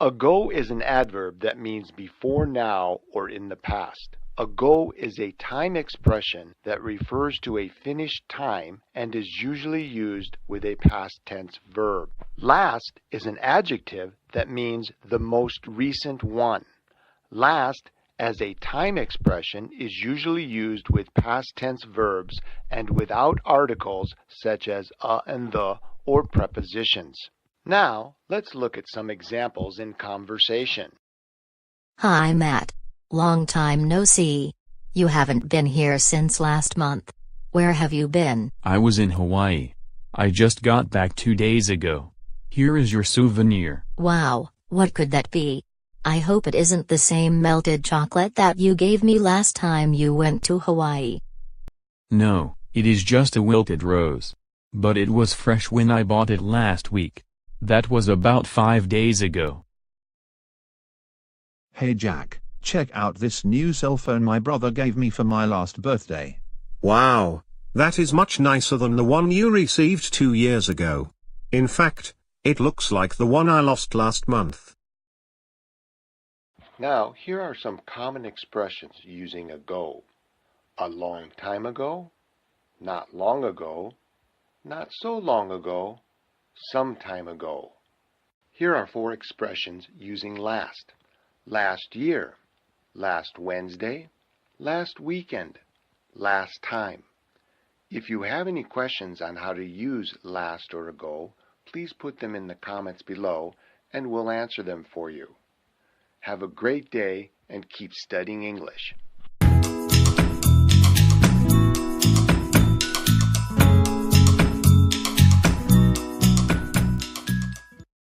Ago is an adverb that means before now or in the past. Ago is a time expression that refers to a finished time and is usually used with a past tense verb. Last is an adjective that means the most recent one. Last as a time expression is usually used with past tense verbs and without articles such as a and the or prepositions. Now, let's look at some examples in conversation. Hi, Matt. Long time no see. You haven't been here since last month. Where have you been? I was in Hawaii. I just got back 2 days ago. Here is your souvenir. Wow, what could that be? I hope it isn't the same melted chocolate that you gave me last time you went to Hawaii. No, it is just a wilted rose. But it was fresh when I bought it last week. That was about 5 days ago. Hey Jack, check out this new cell phone my brother gave me for my last birthday. Wow, that is much nicer than the one you received 2 years ago. In fact, it looks like the one I lost last month. Now, here are some common expressions using ago. A long time ago, not long ago, not so long ago, some time ago. Here are 4 expressions using last. Last year, last Wednesday, last weekend, last time. If you have any questions on how to use last or ago, please put them in the comments below and we'll answer them for you. Have a great day and keep studying English.